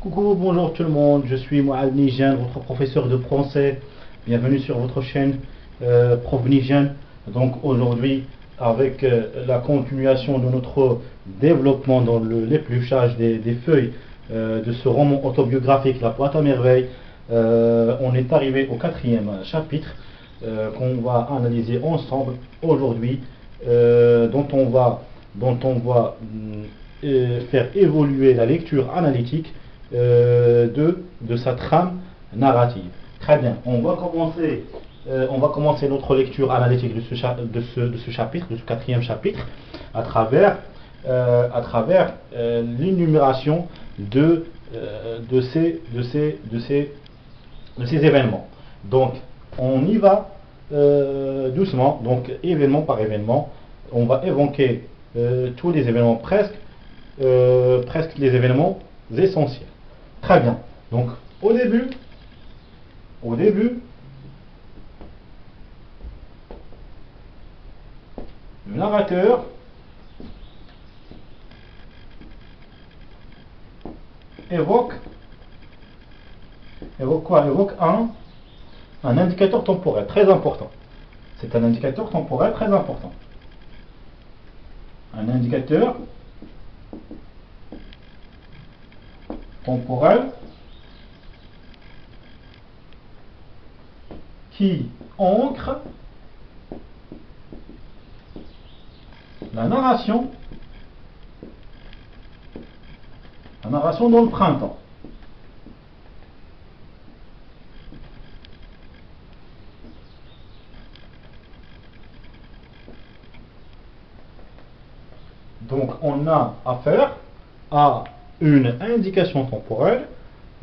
Coucou, bonjour tout le monde, je suis Moal Nijan, votre professeur de français. Bienvenue sur votre chaîne Prof Nijan. Donc aujourd'hui, avec la continuation de notre développement dans l'épluchage des feuilles de ce roman autobiographique La Boîte à merveilles, on est arrivé au quatrième chapitre qu'on va analyser ensemble aujourd'hui, dont on va faire évoluer la lecture analytique de sa trame narrative. Très bien, on va commencer notre lecture analytique de ce chapitre, de ce quatrième chapitre, à travers l'énumération de ces événements. Donc, on y va doucement, donc événement par événement, on va évoquer tous les événements, presque les événements essentiels. Très bien. Donc, au début, le narrateur évoque quoi? Évoque un indicateur temporel très important. C'est un indicateur temporel très important. Un indicateur temporel qui ancre la narration dans le printemps. Donc on a affaire à une indication temporelle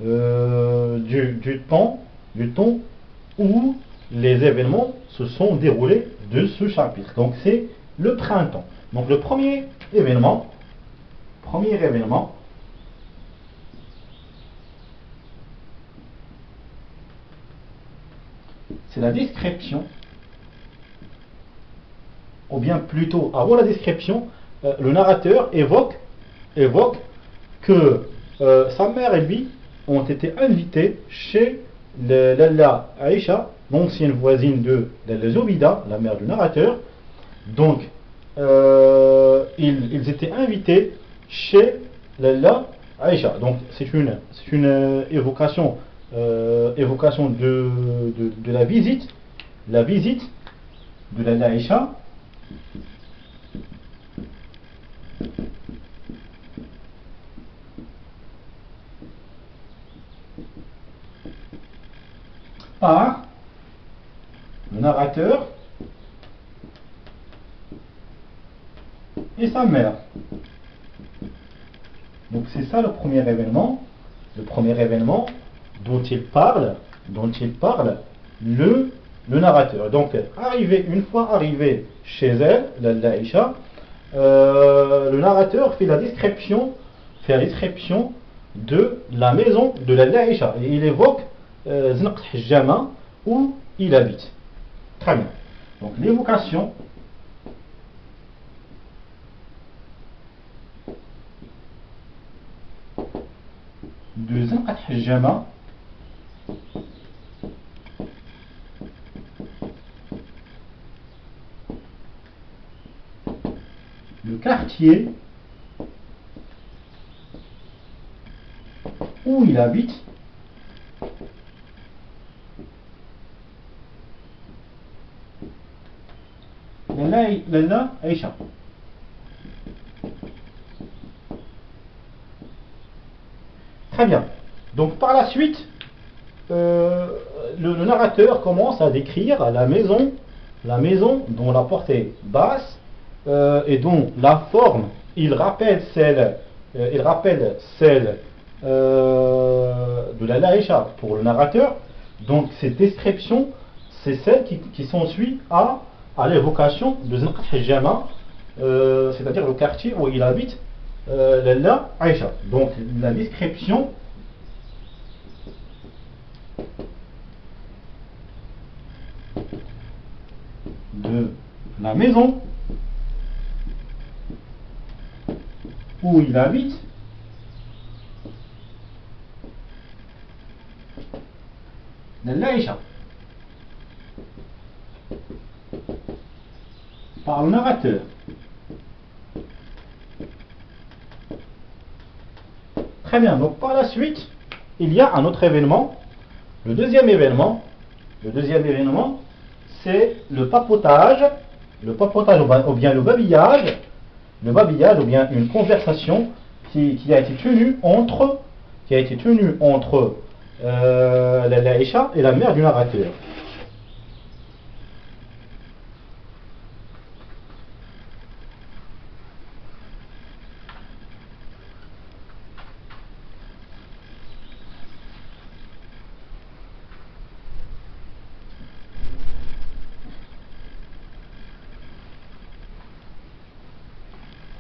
du temps où les événements se sont déroulés de ce chapitre. Donc c'est le printemps. Donc le premier événement, c'est la description, ou bien plutôt avant la description, le narrateur évoque que sa mère et lui ont été invités chez Lalla Aïcha, l'ancienne voisine de Lalla Zoubida, la mère du narrateur. Donc, ils étaient invités chez Lalla Aïcha. Donc, c'est une évocation de la visite de Lalla Aïcha. Par le narrateur et sa mère. Donc c'est ça le premier événement dont il parle le narrateur. Donc une fois arrivé chez elle, l'Aïcha, le narrateur fait la description de la maison de l'Aïcha et il évoque Znaq Hijama où il habite. Très bien. Donc l'évocation de Znaq Hijama le quartier où il habite Lalla Aïcha. Très bien. Donc par la suite, le narrateur commence à décrire la maison dont la porte est basse et dont la forme, il rappelle celle de la Aïcha pour le narrateur. Donc cette description, c'est celle qui s'ensuit à l'évocation de Znaq Hijama, c'est-à-dire le quartier où il habite Lalla Aïcha. Donc la description de la maison où il habite Aïcha. Par le narrateur. Très bien, donc par la suite, il y a un autre événement. Le deuxième événement, c'est le papotage ou bien le babillage ou bien une conversation qui a été tenue entre l'Aïcha et la mère du narrateur.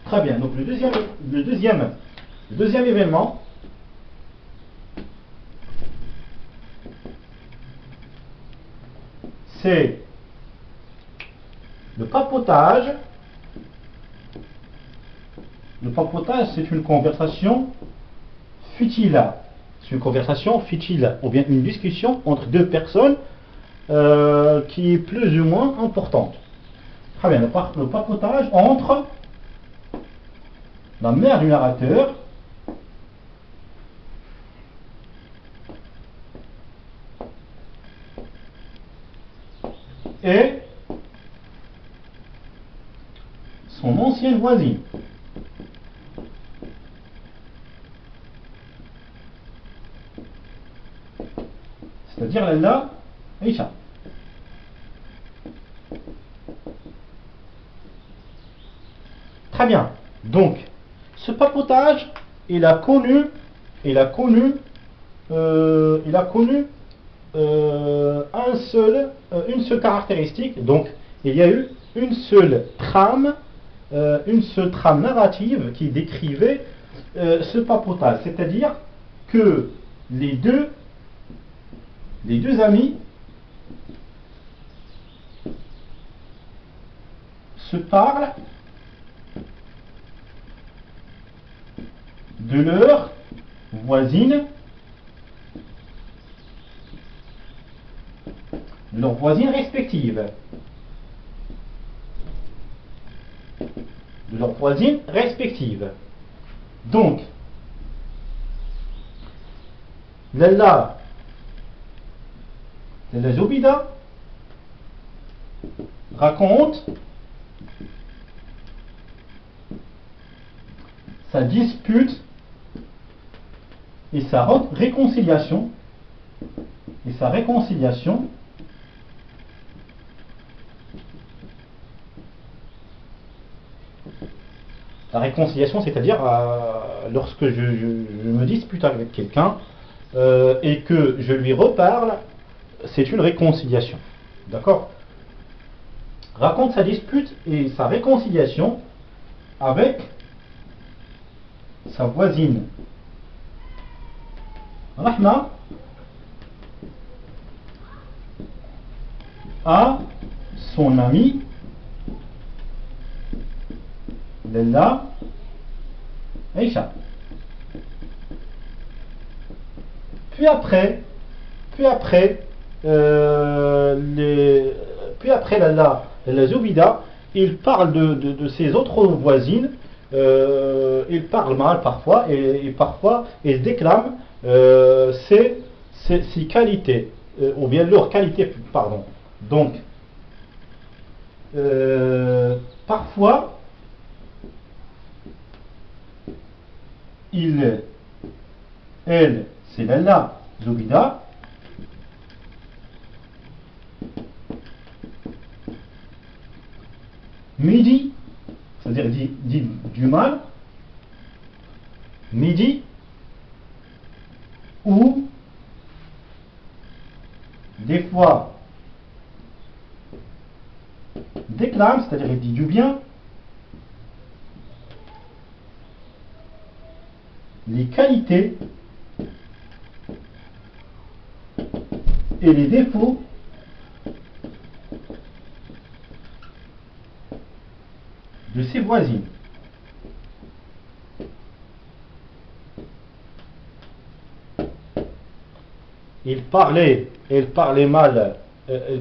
Très bien, donc le deuxième événement, c'est le papotage. Le papotage, c'est une conversation futile. C'est une conversation futile, ou bien une discussion entre deux personnes qui est plus ou moins importante. Très bien, le papotage entre la mère du narrateur et son ancienne voisine. C'est-à-dire Lalla Aïcha. Très bien. Donc, ce papotage, il a connu une seule caractéristique. Donc, il y a eu une seule trame narrative qui décrivait ce papotage. C'est-à-dire que les deux amis se parlent de leur voisine respective. Donc, Lalla Zoubida raconte sa dispute et sa réconciliation c'est-à-dire lorsque je me dispute avec quelqu'un et que je lui reparle, c'est une réconciliation. D'accord? Raconte sa dispute et sa réconciliation avec sa voisine Rahma à son ami Lalla Aïcha. Puis après Lalla Zoubida, il parle de ses autres voisines. Il parle mal parfois et parfois il déclame ses qualités ou bien leurs qualités, pardon. Donc parfois elle, c'est Lalla Zoubida, midi, c'est-à-dire dit du mal, midi, ou des fois déclame, c'est-à-dire il dit du bien, les qualités et les défauts de ses voisines. Il parlait elle parlait mal, et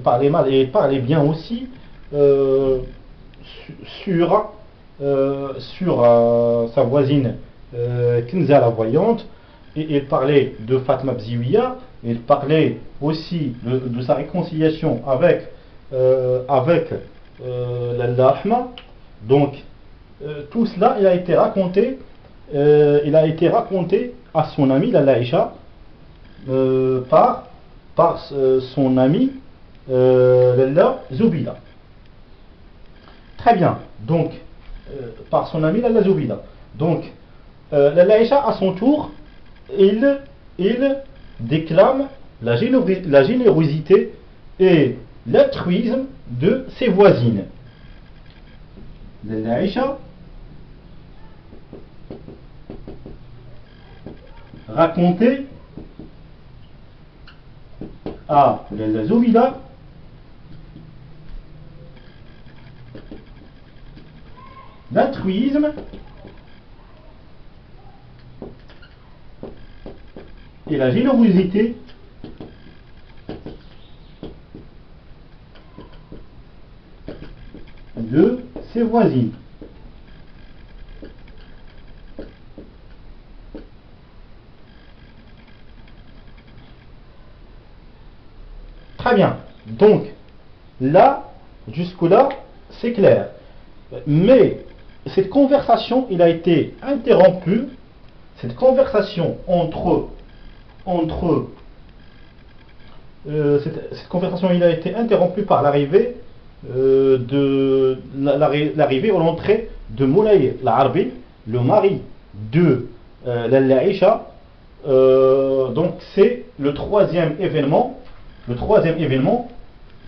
elle parlait bien aussi sur, sa voisine Kenza la voyante, et elle parlait de Fatma Bziouia, elle parlait aussi de sa réconciliation avec l'Ahma. Donc tout cela il a été raconté à son ami l'Aïcha par son ami Lalla Zoubida. Très bien. Donc par son ami Lalla Zoubida. Donc l'Aïcha à son tour, il déclame la générosité et l'altruisme de ses voisines. L'Aïcha racontait à la Zoubida l'altruisme et la générosité de ses voisines. Très bien. Donc, là, jusque-là, c'est clair. Mais cette conversation, il a été interrompue. Cette conversation cette conversation, il a été interrompue par l'arrivée l'arrivée ou l'entrée de Moulay l'Arbi, le mari de l'Aïcha. Donc c'est le troisième événement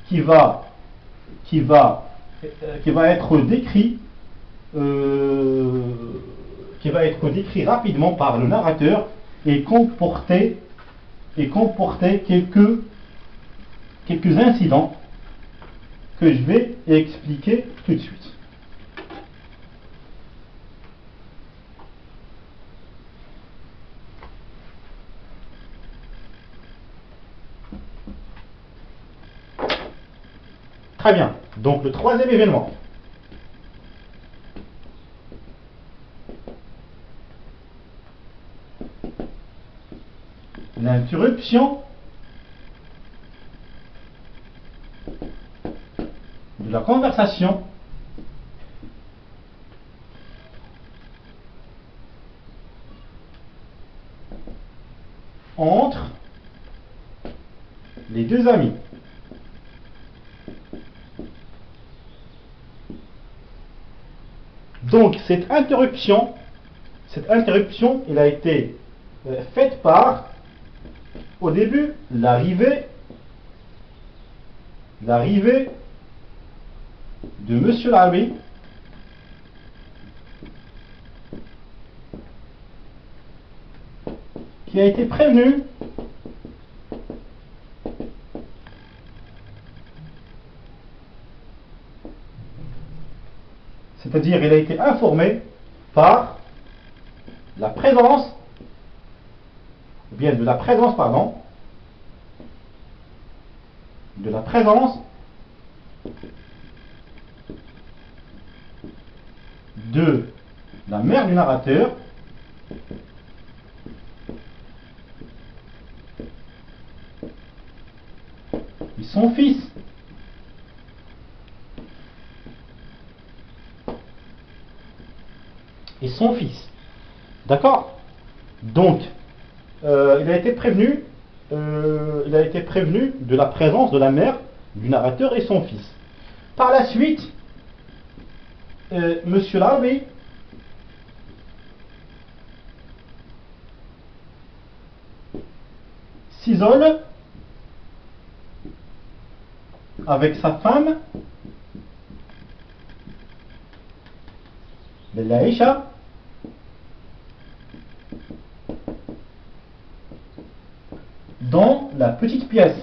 qui va être décrit rapidement par le narrateur et comporter quelques incidents que je vais expliquer tout de suite. Très bien. Donc le troisième événement. L'interruption de la conversation entre les deux amis. Donc cette interruption, elle a été faite par, au début, l'arrivée de Monsieur l'Arbi qui a été prévenu c'est-à-dire il a été informé par la présence de la présence de la mère du narrateur et son fils. D'accord? Donc, il a été prévenu de la présence de la mère du narrateur et son fils. Par la suite, Monsieur l'Arbi s'isole avec sa femme, l'Aïcha, dans la petite pièce.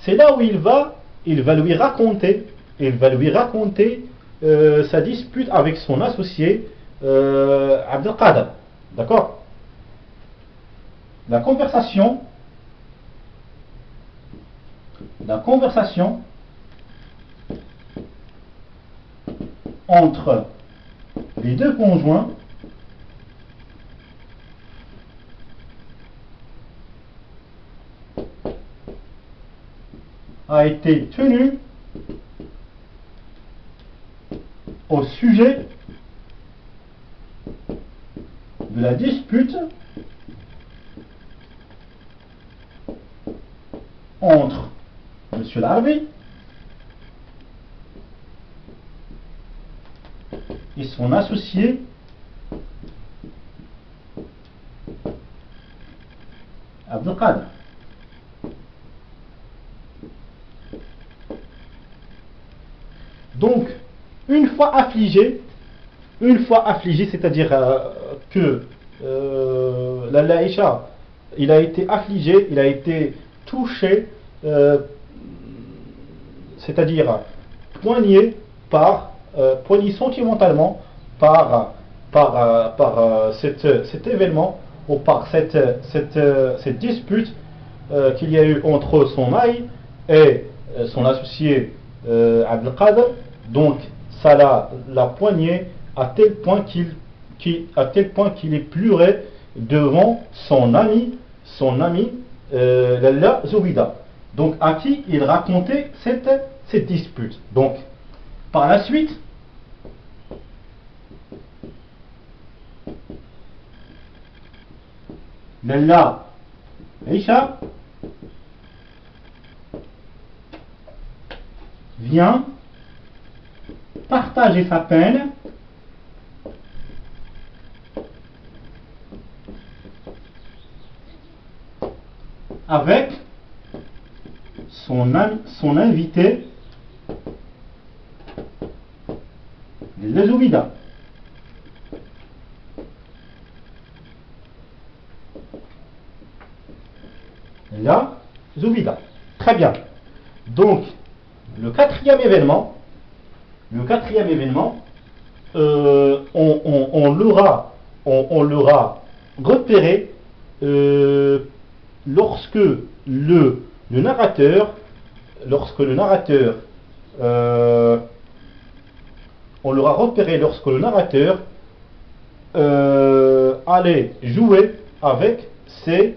C'est là où il va lui raconter sa dispute avec son associé Abdelkader. D'accord? La conversation entre les deux conjoints a été tenue au sujet de la dispute entre M. Larbi et son associé Abdelkader. Donc, une fois affligé, c'est-à-dire que l'Aïcha, il a été affligé, il a été touché, c'est-à-dire poigné sentimentalement par cet événement ou par cette dispute qu'il y a eu entre son mari et son associé Abdelkader. Donc ça l'a poigné à tel point qu'il est pleuré devant son ami Lalla Zoubida, donc à qui il racontait cette dispute. Donc par la suite, Lalla Aïcha vient partager sa peine avec son invité, les Zoubida. La Zoubida. Très bien. Donc, le quatrième événement, on l'aura repéré lorsque le narrateur, allait jouer avec ses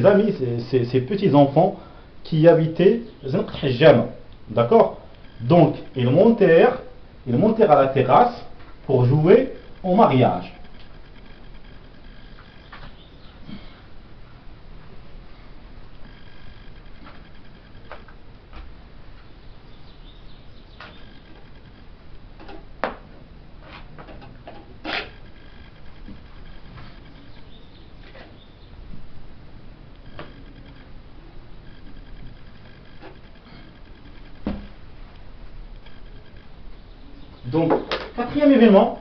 amis, ses petits-enfants qui habitaient Zin Hijama. D'accord? Donc, ils montèrent à la terrasse pour jouer au mariage. Donc, quatrième événement,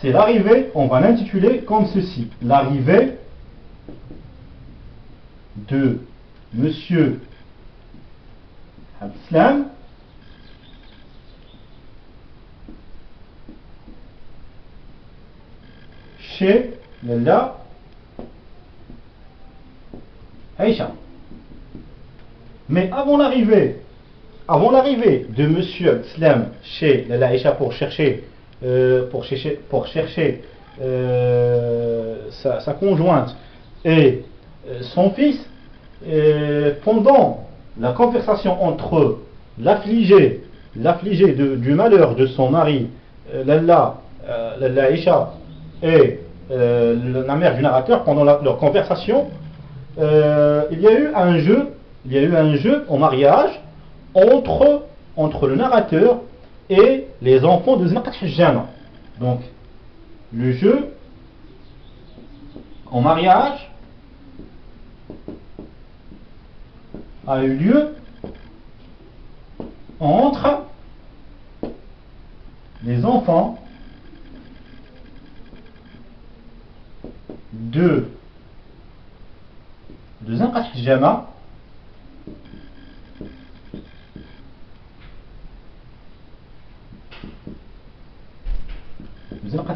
c'est l'arrivée, on va l'intituler comme ceci, l'arrivée de Monsieur Abdeslam chez Lalla Aïcha. Mais avant l'arrivée de Monsieur Abdeslam chez Lalla Aïcha pour chercher sa conjointe et son fils, pendant la conversation entre l'affligé du malheur de son mari Lalla Aïcha et la mère du narrateur, pendant leur conversation, il y a eu un jeu au mariage entre le narrateur et les enfants de Zin Hijama. Donc, le jeu au mariage a eu lieu entre les enfants de Zanqat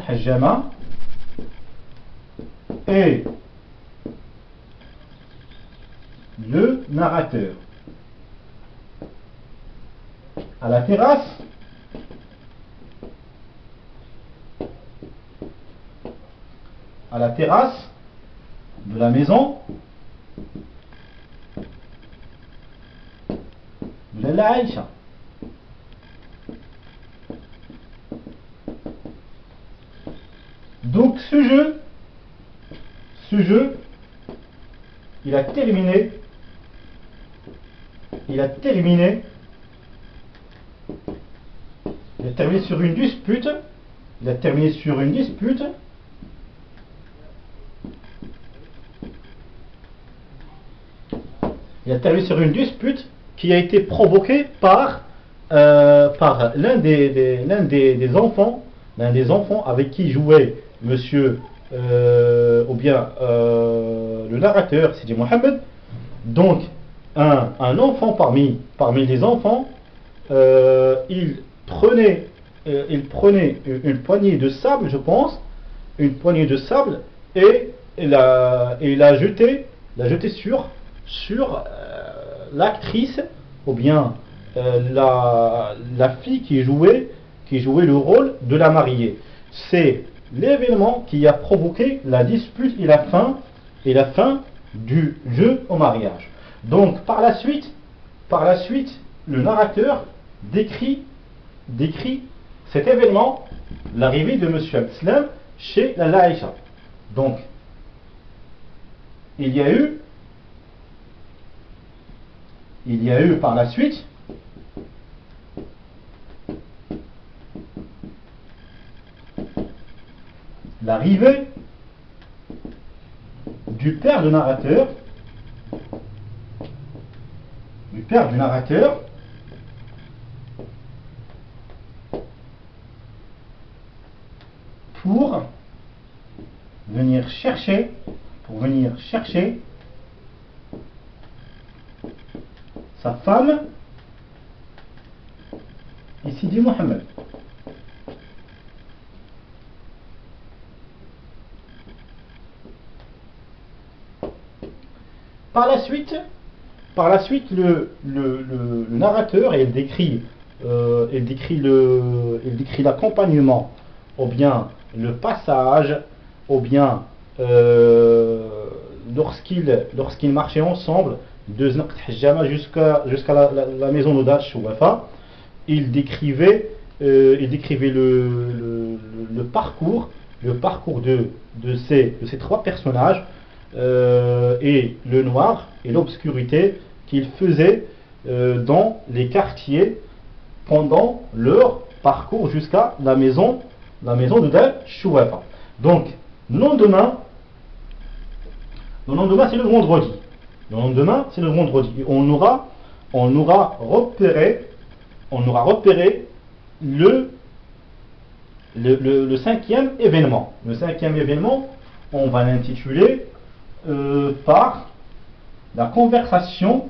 Hajjama et le narrateur à la terrasse de la maison de la Aïcha. Donc ce jeu, il a terminé sur une dispute. Qui a été provoquée par l'un des enfants avec qui jouait monsieur le narrateur Sidi Mohamed. Donc un enfant parmi les enfants, il prenait une poignée de sable, je pense, et il l'a jeté sur l'actrice, ou bien la fille qui jouait le rôle de la mariée. C'est l'événement qui a provoqué la dispute et la fin du jeu au mariage. Donc par la suite, le narrateur décrit cet événement, l'arrivée de Monsieur Al-Islam chez la Aïcha. Donc il y a eu par la suite l'arrivée du père du narrateur pour venir chercher sa femme et Sidi Mohamed. Par la suite, le narrateur, il décrit l'accompagnement, ou bien le passage, ou bien lorsqu'ils marchaient ensemble de Zanqat Hajjama jusqu'à la maison de Chouafa. Il décrivait le parcours de ces trois personnages, et le noir et l'obscurité qu'ils faisaient dans les quartiers pendant leur parcours jusqu'à la maison de Dal Chouafa. Donc le lendemain c'est le vendredi. On aura repéré le cinquième événement. Le cinquième événement, on va l'intituler par la conversation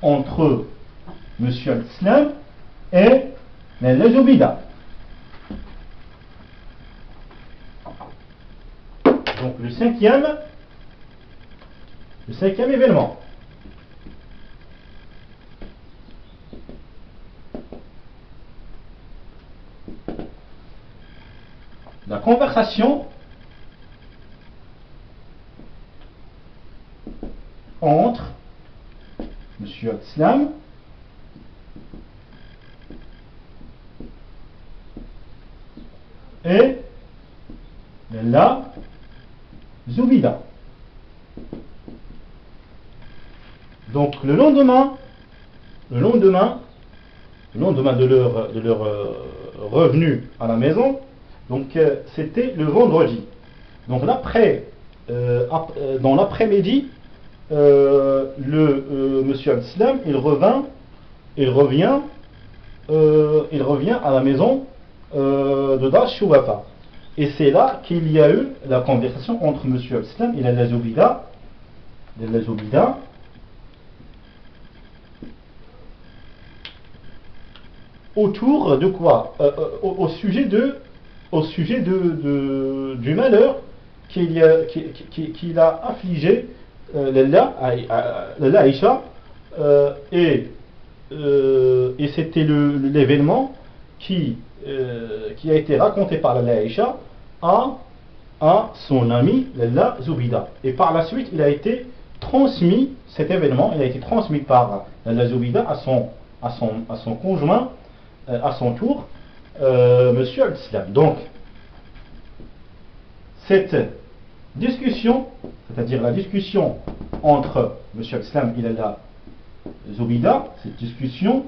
entre Monsieur Al-Islam et la Zoubida. Donc le cinquième événement. La conversation entre Monsieur Al-Islam et la Zoubida. Donc le lendemain de leur revenue à la maison, donc c'était le vendredi. Donc dans l'après-midi, Monsieur Al-Islam, il revient à la maison de Dar Chouafa. Et c'est là qu'il y a eu la conversation entre M. Abdeslam et la Zoubida, autour de quoi, au sujet du malheur qu'il a affligé Lalla Aïcha, et c'était l'événement qui a été raconté par Lalla Aïcha à son ami Lalla Zoubida. Et par la suite, cet événement, il a été transmis par Lalla Zoubida à son conjoint, à son tour, Monsieur Abdeslam. Donc, cette discussion, c'est-à-dire la discussion entre Monsieur Abdeslam et Lalla Zoubida, cette discussion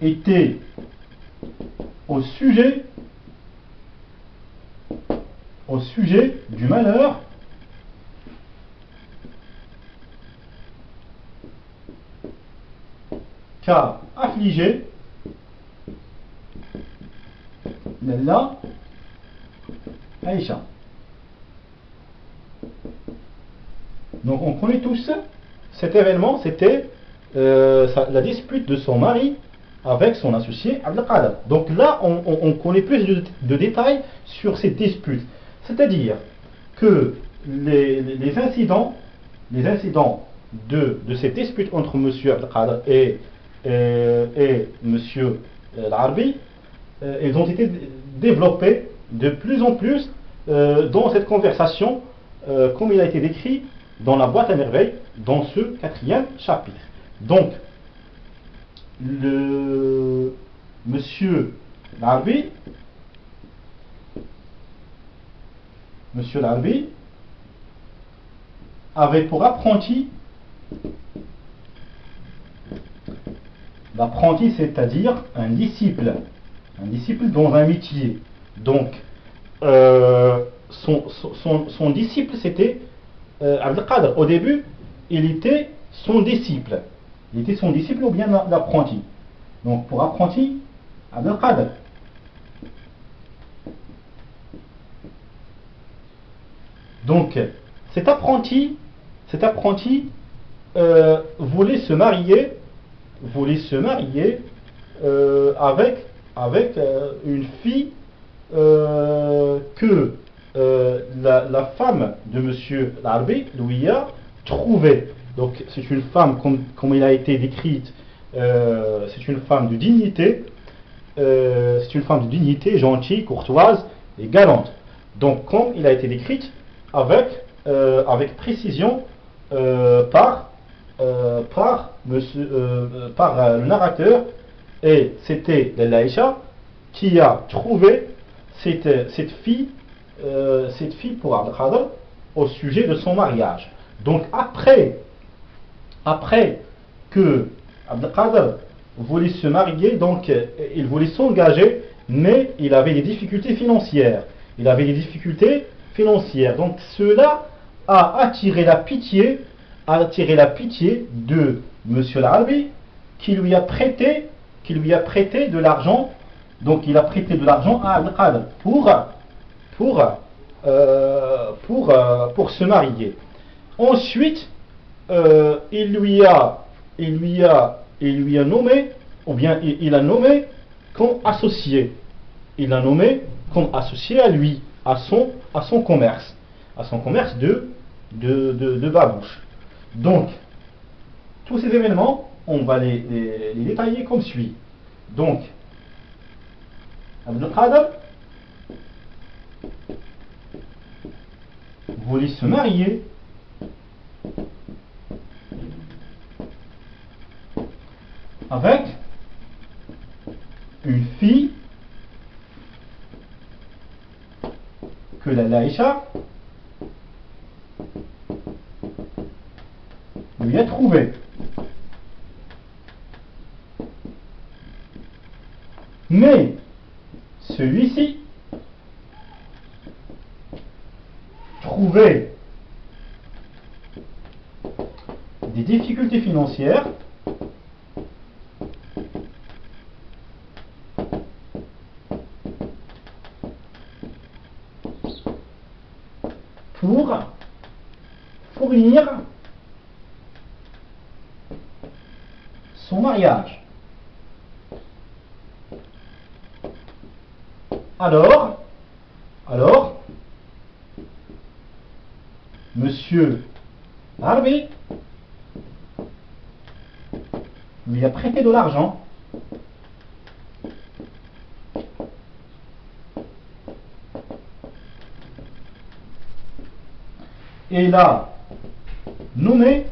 était au sujet du malheur qu'a affligé Lalla Aïcha. Donc on connaît tous cet événement, c'était la dispute de son mari avec son associé Abdelkader. Donc là, on connaît plus de détails sur cette dispute. C'est-à-dire que les incidents de cette dispute entre M. Abdelkader et M. Al-Arbi, ils ont été développés de plus en plus dans cette conversation, comme il a été décrit dans la boîte à merveilles, dans ce 4e chapitre. Donc, Monsieur Al-Arbi avait pour apprenti, l'apprenti, c'est-à-dire un disciple dans un métier. Donc, son disciple, c'était Abdelkader. Au début, il était son disciple. Il était son disciple ou bien l'apprenti. Donc, pour apprenti, Abdelkader. Donc, cet apprenti voulait se marier avec une fille que la femme de M. Al-Arbi lui a trouvée. Donc c'est une femme, comme il a été décrite, c'est une femme de dignité, gentille, courtoise et galante. Donc comme il a été décrite avec précision par le narrateur, et c'était Aïcha qui a trouvé cette fille pour Abdelkader au sujet de son mariage. Donc après que Abdelkader voulait se marier, donc il voulait s'engager, mais il avait des difficultés financières. Donc cela a attiré la pitié de M. Al-Arbi, qui lui a prêté de l'argent. Donc il a prêté de l'argent à Abdelkader pour se marier. Ensuite, il lui a nommé, ou bien il a nommé comme associé. Il l'a nommé comme associé à lui, à son commerce de babouche. Donc, tous ces événements, on va les détailler comme suit. Donc, Abdelkader voulait se marier avec une fille que la Aïcha lui a trouvée. Mais celui-ci trouvait des difficultés financières son mariage. Alors, Monsieur Harvey lui a prêté de l'argent et l'a nommé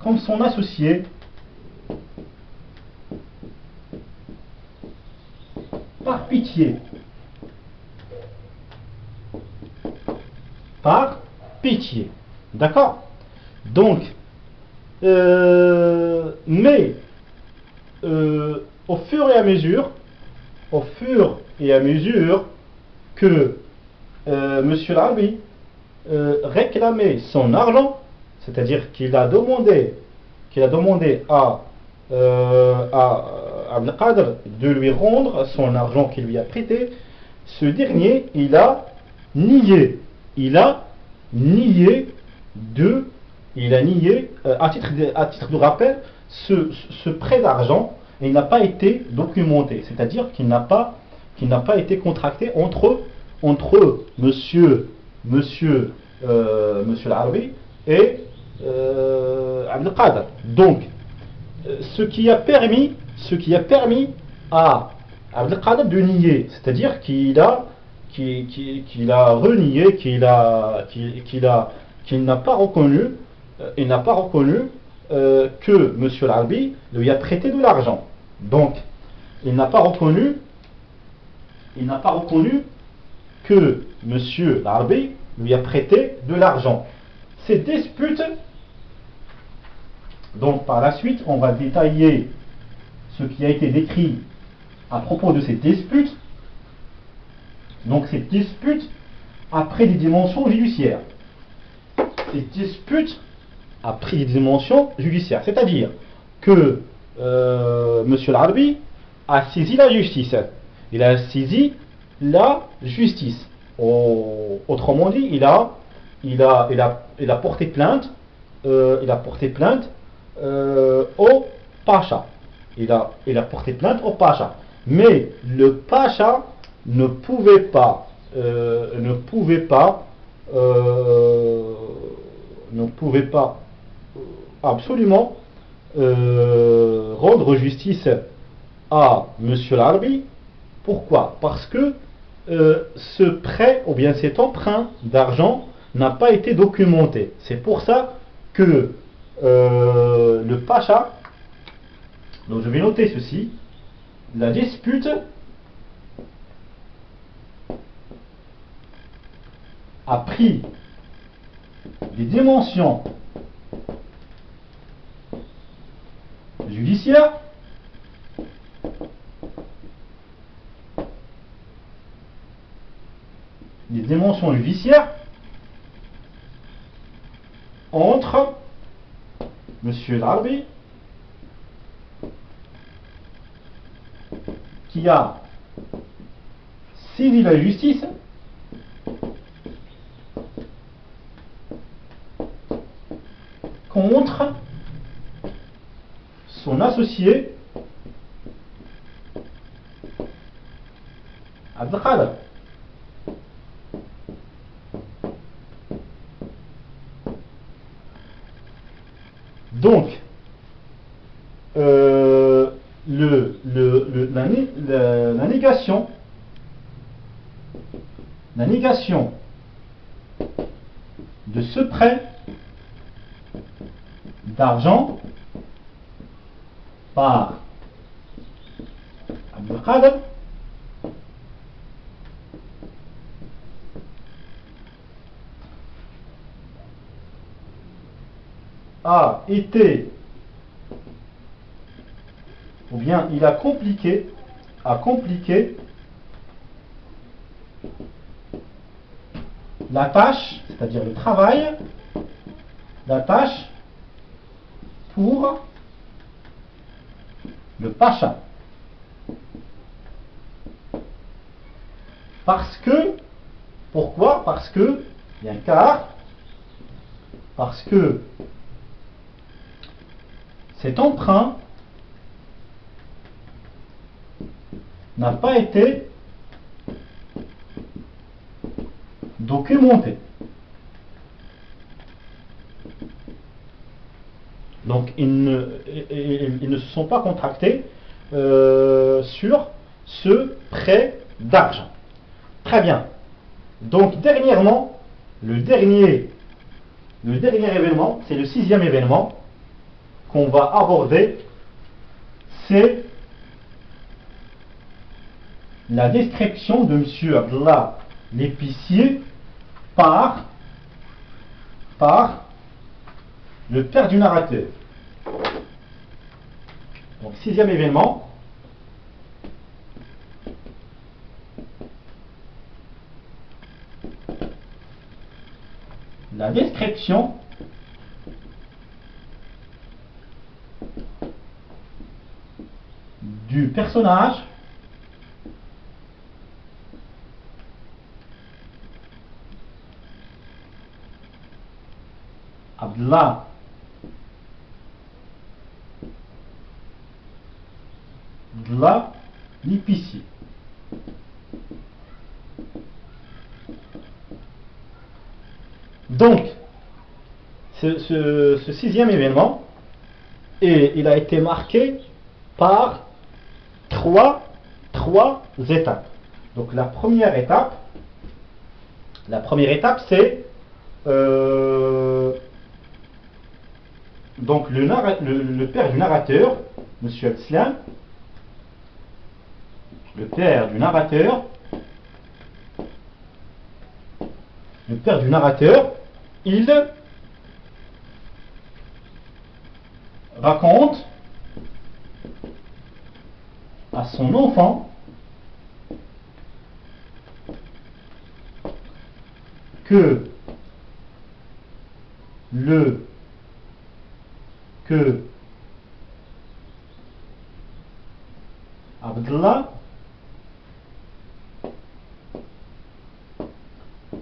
comme son associé par pitié. Par pitié. D'accord? Donc, mais au fur et à mesure que Monsieur Larbi réclamait son argent, c'est-à-dire qu'il a demandé à Abdelkader de lui rendre son argent qu'il lui a prêté, ce dernier, il a nié à titre de rappel ce prêt d'argent, il n'a pas été documenté, c'est-à-dire qu'il n'a pas été contracté entre monsieur Larbi et Abdelkader. Donc ce qui a permis à Abdelkader de nier, c'est-à-dire qu'il a renié, qu'il n'a pas reconnu que Monsieur Larbi lui a prêté de l'argent. Donc il n'a pas reconnu que Monsieur Larbi lui a prêté de l'argent. Ces disputes, donc par la suite, on va détailler ce qui a été décrit à propos de ces disputes. Donc ces disputes a pris des dimensions judiciaires. Ces disputes a pris des dimensions judiciaires, c'est-à-dire que Monsieur Larbi a saisi la justice. Il a saisi la justice. Autrement dit, il a porté plainte. Au Pacha. Il a porté plainte au Pacha. Mais le Pacha ne pouvait pas absolument rendre justice à Monsieur Larbi. Pourquoi? Parce que ce prêt ou bien cet emprunt d'argent n'a pas été documenté. C'est pour ça que le Pacha, donc je vais noter ceci, la dispute a pris des dimensions judiciaires entre Monsieur Larbi, qui a saisi la justice, contre son associé Abdelkader. Donc, la négation de ce prêt d'argent par Abdelkader a été, ou bien il a compliqué la tâche, c'est-à-dire le travail, la tâche pour le Pacha. Pourquoi? Parce que, bien car, parce que cet emprunt n'a pas été documenté. Donc ils ne se sont pas contractés sur ce prêt d'argent. Très bien. Donc dernièrement, le dernier événement, c'est le 6e événement qu'on va aborder, c'est la description de M. Abdallah l'épicier par le père du narrateur. Donc 6e événement, la description du personnage Abdallah l'épicier. Donc, ce 6e événement, il a été marqué par trois étapes. Donc la première étape, c'est donc le père du narrateur, M. Abdeslam, le père du narrateur, il raconte à son enfant que Abdallah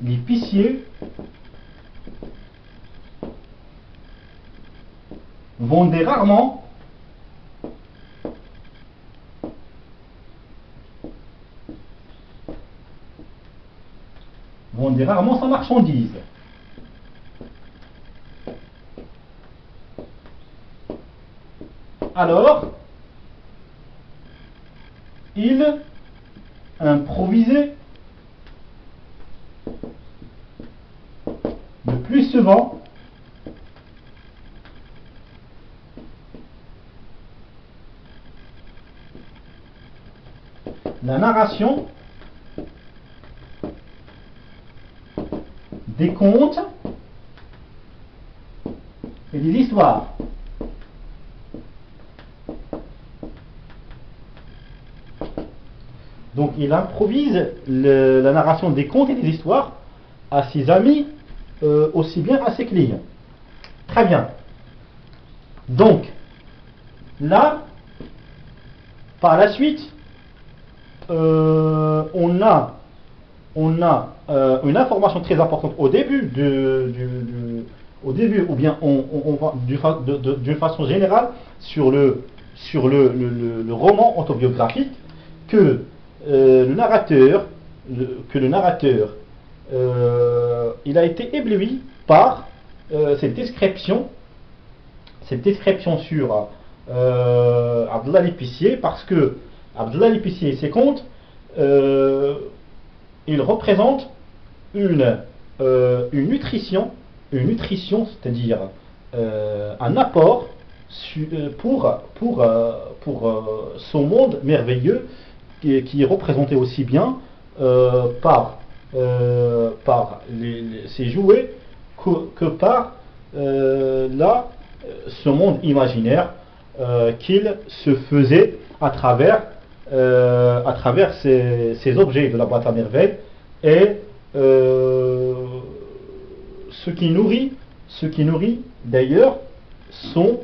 l'épicier vendait rarement sa marchandise. Alors, il improvisait le plus souvent la narration des contes et des histoires. Donc il improvise la narration des contes et des histoires à ses amis, aussi bien à ses clients. Très bien. Donc là, par la suite, on a une information très importante au début au début, ou bien on va d'une façon générale sur le roman autobiographique, que le narrateur il a été ébloui par cette description sur Abdallah l'épicier, parce que Abdallah l'épicier et ses contes, il représente une nutrition, c'est-à-dire un apport pour son monde merveilleux, qui est représenté aussi bien par ses jouets que par ce monde imaginaire qu'il se faisait à travers ces objets de la boîte à merveilles, et ce qui nourrit d'ailleurs son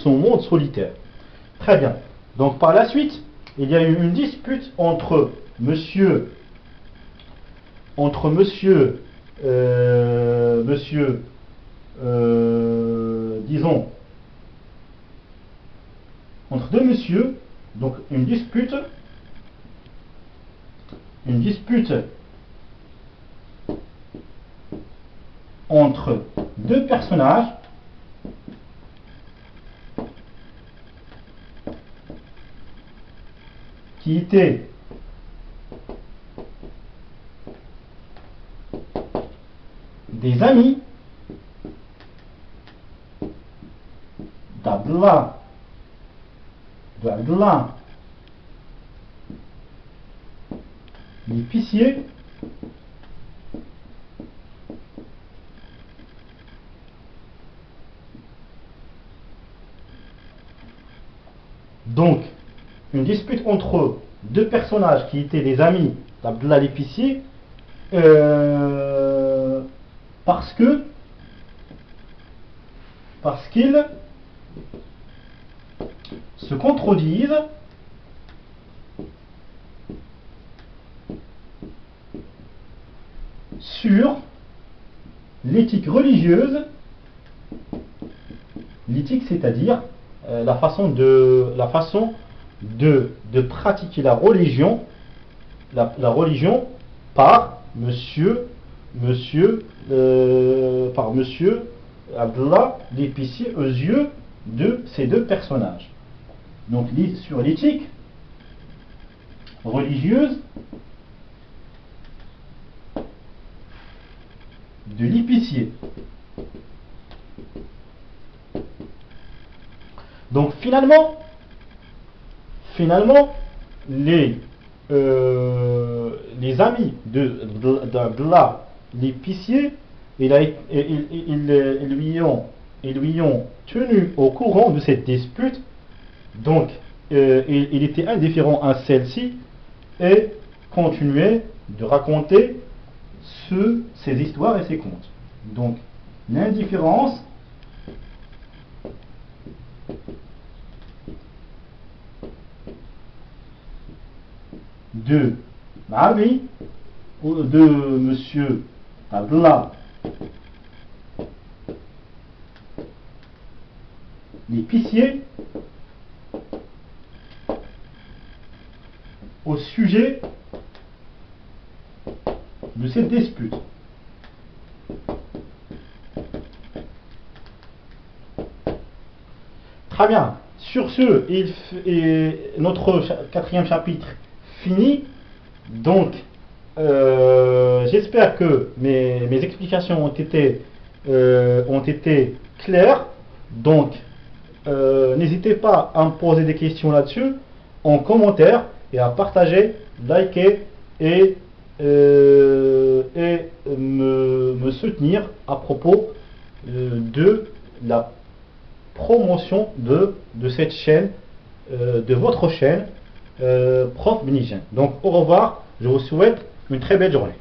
monde solitaire. Très bien. Donc par la suite, il y a eu une dispute entre monsieur disons entre deux messieurs, donc une dispute entre deux personnages qui étaient des amis d'Abdullah l'épicier, donc une dispute entre deux personnages qui étaient des amis d'Abdullah l'épicier, parce qu'ils se contredisent sur l'éthique religieuse, l'éthique c'est-à-dire la façon de pratiquer la religion par monsieur Abdullah l'épicier aux yeux de ces deux personnages. Donc sur l'éthique religieuse de l'épicier. Donc finalement les amis d'Abdullah l'épicier, ils lui ont tenu au courant de cette dispute. Donc il était indifférent à celle-ci et continuait de raconter ces histoires et ces contes. Donc l'indifférence de Ma'awi ou de monsieur Abdullah l'épicier au sujet de cette dispute. Très bien. Sur ce, notre quatrième chapitre fini. Donc, j'espère que mes explications ont été claires. Donc, n'hésitez pas à me poser des questions là-dessus en commentaire et à partager, liker et me soutenir à propos de la promotion de cette chaîne, de votre chaîne Prof Bnijan. Donc au revoir, je vous souhaite une très belle journée.